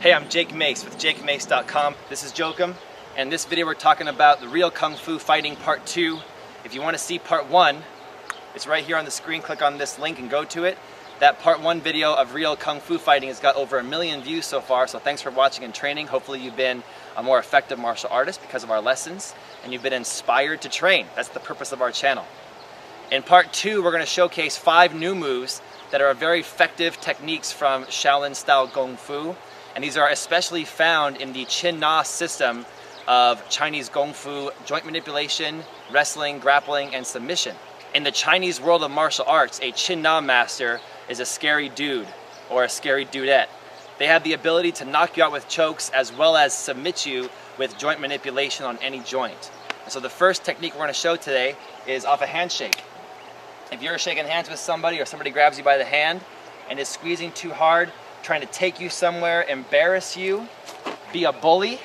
Hey, I'm Jake Mace with JakeMace.com. This is Jokum, and in this video we're talking about the Real Kung Fu Fighting Part 2. If you want to see Part 1, it's right here on the screen. Click on this link and go to it. That Part 1 video of Real Kung Fu Fighting has got over 1 million views so far, so thanks for watching and training. Hopefully you've been a more effective martial artist because of our lessons, and you've been inspired to train. That's the purpose of our channel. In Part 2, we're going to showcase 5 new moves that are very effective techniques from Shaolin style Kung Fu. And these are especially found in the Chin Na system of Chinese Kung Fu, joint manipulation, wrestling, grappling, and submission. In the Chinese world of martial arts, a Chin Na master is a scary dude or a scary dudette. They have the ability to knock you out with chokes as well as submit you with joint manipulation on any joint. And so the first technique we're going to show today is off a handshake. If you're shaking hands with somebody or somebody grabs you by the hand and is squeezing too hard, trying to take you somewhere, embarrass you, be a bully,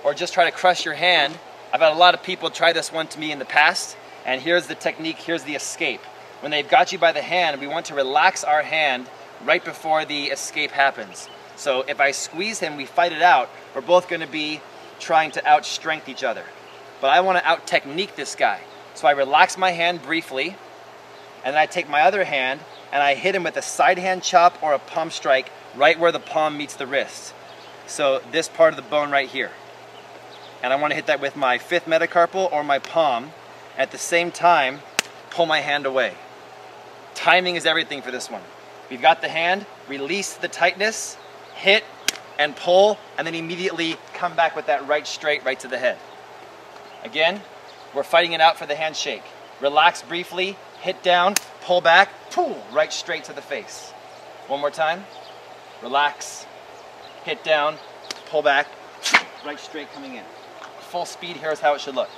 or just try to crush your hand. I've had a lot of people try this one to me in the past, and here's the technique, here's the escape. When they've got you by the hand, we want to relax our hand right before the escape happens. So if I squeeze him, we fight it out, we're both going to be trying to out-strength each other. But I want to out-technique this guy. So I relax my hand briefly, and then I take my other hand, and I hit him with a side hand chop or a palm strike right where the palm meets the wrist. So this part of the bone right here. And I want to hit that with my 5th metacarpal or my palm. At the same time, pull my hand away. Timing is everything for this one. We've got the hand, release the tightness, hit and pull, and then immediately come back with that right straight right to the head. Again, we're fighting it out for the handshake. Relax briefly, hit down, pull back, pull right straight to the face. One more time. Relax, hit down, pull back, right straight coming in. Full speed, here's how it should look.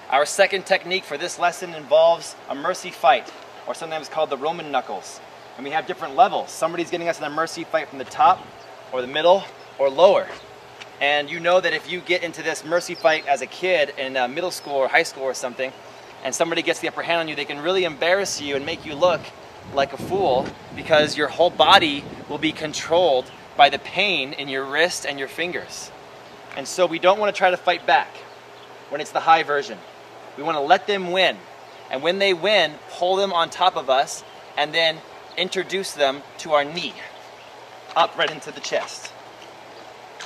Our second technique for this lesson involves a mercy fight, or sometimes called the Roman knuckles. And we have different levels. Somebody's getting us in a mercy fight from the top, or the middle, or lower. And you know that if you get into this mercy fight as a kid in middle school or high school or something, and somebody gets the upper hand on you, they can really embarrass you and make you look like a fool because your whole body will be controlled by the pain in your wrist and your fingers. And so we don't want to try to fight back when it's the high version. We want to let them win. And when they win, pull them on top of us and then introduce them to our knee, up right into the chest.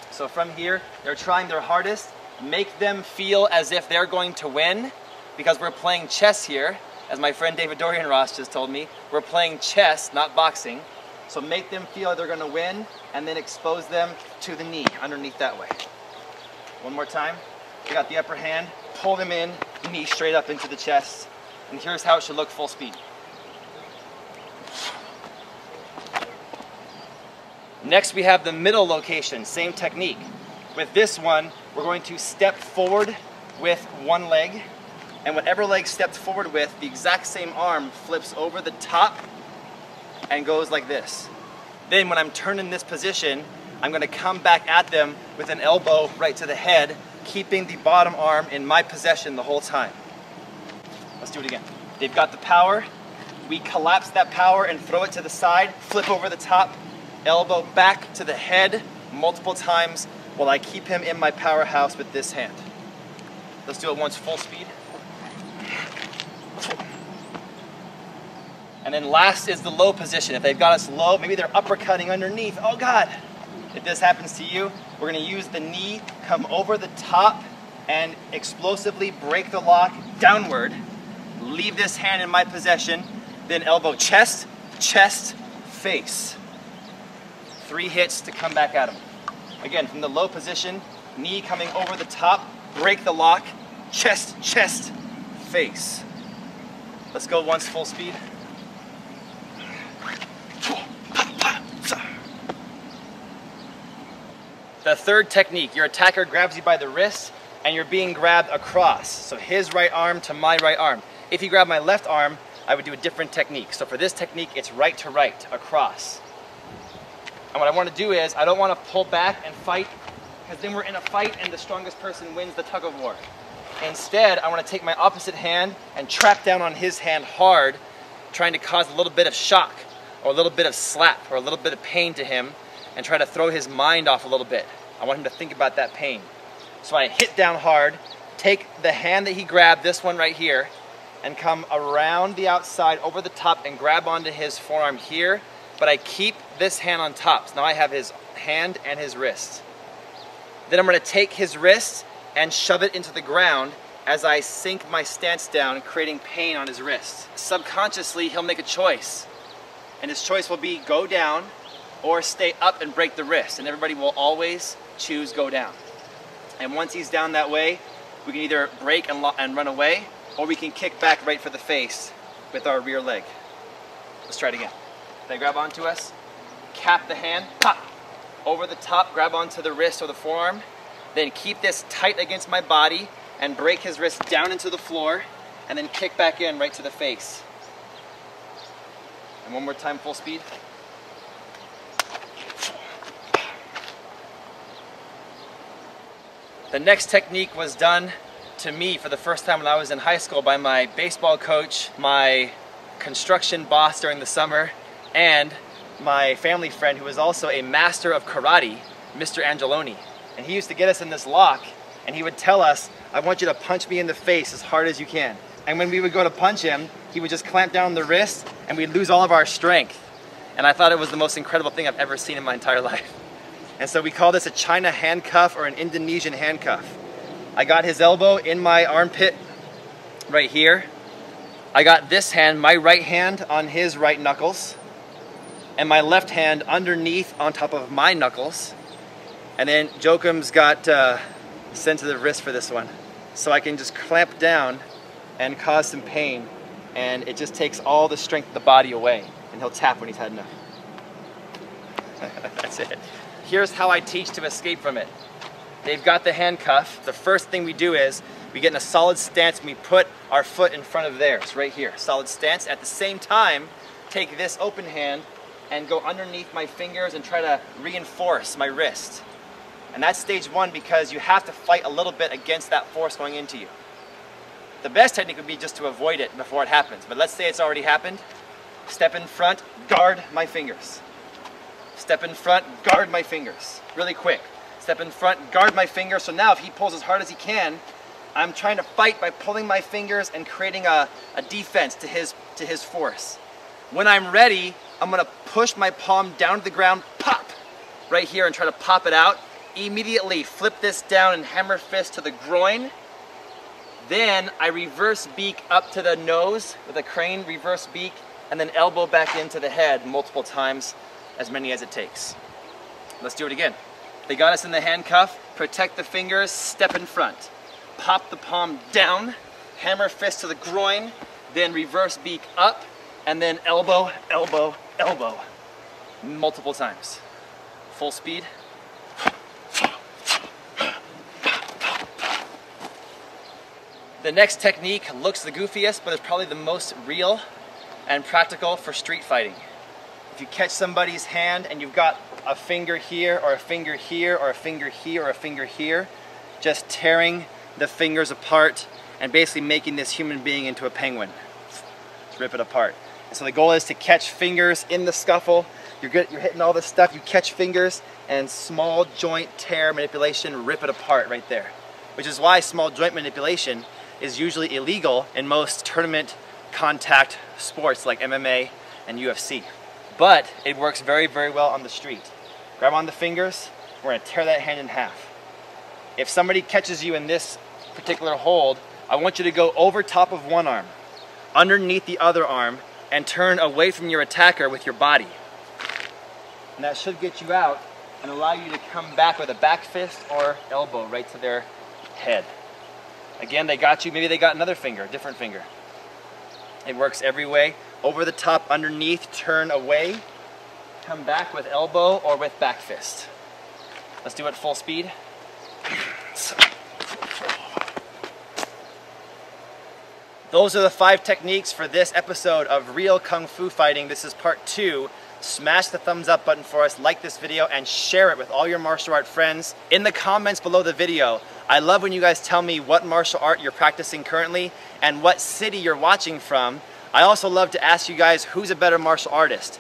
So from here, they're trying their hardest. Make them feel as if they're going to win, because we're playing chess here. As my friend David Dorian Ross just told me, we're playing chess, not boxing. So make them feel they're going to win, and then expose them to the knee, underneath that way. One more time. We got the upper hand. Pull them in, knee straight up into the chest. And here's how it should look full speed. Next we have the middle location, same technique. With this one, we're going to step forward with one leg, and whatever leg stepped forward with, the exact same arm flips over the top and goes like this. Then when I'm turned in this position, I'm going to come back at them with an elbow right to the head, keeping the bottom arm in my possession the whole time. Let's do it again. They've got the power. We collapse that power and throw it to the side, flip over the top, elbow back to the head multiple times while I keep him in my powerhouse with this hand. Let's do it once, full speed. And then last is the low position. If they've got us low, maybe they're uppercutting underneath. Oh God! If this happens to you, we're going to use the knee, come over the top, and explosively break the lock downward. Leave this hand in my possession, then elbow chest, chest, face. 3 hits to come back at him. Again, from the low position, knee coming over the top, break the lock, chest, chest, face. Let's go once, full speed. The third technique, your attacker grabs you by the wrist and you're being grabbed across. So his right arm to my right arm. If he grabbed my left arm, I would do a different technique. So for this technique, it's right to right, across. And what I want to do is, I don't want to pull back and fight, because then we're in a fight and the strongest person wins the tug of war. Instead, I want to take my opposite hand and trap down on his hand hard, trying to cause a little bit of shock. or a little bit of slap or a little bit of pain to him and try to throw his mind off a little bit. I want him to think about that pain. So I hit down hard, take the hand that he grabbed, this one right here, and come around the outside over the top and grab onto his forearm here, but I keep this hand on top. So now I have his hand and his wrist. Then I'm going to take his wrist and shove it into the ground as I sink my stance down, creating pain on his wrist. Subconsciously, he'll make a choice. And his choice will be go down or stay up and break the wrist. And everybody will always choose go down. And once he's down that way, we can either break and run away, or we can kick back right for the face with our rear leg. Let's try it again. They grab onto us, cap the hand, pop, over the top, grab onto the wrist or the forearm, then keep this tight against my body and break his wrist down into the floor, and then kick back in right to the face. And one more time, full speed. The next technique was done to me for the first time when I was in high school by my baseball coach, my construction boss during the summer, and my family friend who was also a master of karate, Mr. Angeloni. And he used to get us in this lock, and he would tell us, I want you to punch me in the face as hard as you can. And when we would go to punch him, he would just clamp down the wrist, and we'd lose all of our strength. And I thought it was the most incredible thing I've ever seen in my entire life. And so we call this a China handcuff or an Indonesian handcuff. I got his elbow in my armpit right here. I got this hand, my right hand, on his right knuckles, and my left hand underneath on top of my knuckles. And then Jokum's got sensitive wrist for this one. So I can just clamp down and cause some pain, and it just takes all the strength of the body away, and he'll tap when he's had enough. That's it. Here's how I teach to escape from it. They've got the handcuff. The first thing we do is we get in a solid stance and we put our foot in front of theirs, right here. Solid stance. At the same time, take this open hand and go underneath my fingers and try to reinforce my wrist. And that's stage one because you have to fight a little bit against that force going into you. The best technique would be just to avoid it before it happens. But let's say it's already happened. Step in front, guard my fingers. Step in front, guard my fingers. Really quick. Step in front, guard my fingers. So now if he pulls as hard as he can, I'm trying to fight by pulling my fingers and creating a defense to his force. When I'm ready, I'm gonna push my palm down to the ground, pop, right here, and try to pop it out. Immediately flip this down and hammer fist to the groin. Then I reverse beak up to the nose with a crane reverse beak, and then elbow back into the head multiple times, as many as it takes. Let's do it again. They got us in the handcuff, protect the fingers, step in front. Pop the palm down, hammer fist to the groin, then reverse beak up, and then elbow, elbow, elbow. Multiple times. Full speed. The next technique looks the goofiest, but it's probably the most real and practical for street fighting. If you catch somebody's hand and you've got a finger here, or a finger here, or a finger here, or a finger here, just tearing the fingers apart and basically making this human being into a penguin. Just rip it apart. And so the goal is to catch fingers in the scuffle. You're hitting all this stuff, you catch fingers, and small joint tear manipulation, rip it apart right there. Which is why small joint manipulation is usually illegal in most tournament contact sports like MMA and UFC. But it works very, very well on the street. Grab on the fingers, we're gonna tear that hand in half. If somebody catches you in this particular hold, I want you to go over top of one arm, underneath the other arm, and turn away from your attacker with your body. And that should get you out and allow you to come back with a back fist or elbow right to their head. Again, they got you, maybe they got another finger, a different finger. It works every way. Over the top, underneath, turn away, come back with elbow or with back fist. Let's do it full speed. Those are the 5 techniques for this episode of Real Kung Fu Fighting. This is part 2. Smash the thumbs up button for us, like this video, and share it with all your martial art friends. In the comments below the video, I love when you guys tell me what martial art you're practicing currently and what city you're watching from. I also love to ask you guys who's a better martial artist,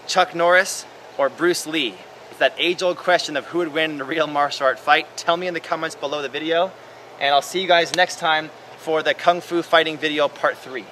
Chuck Norris or Bruce Lee? It's that age-old question of who would win in a real martial art fight. Tell me in the comments below the video, and I'll see you guys next time for the Kung Fu Fighting video part 3.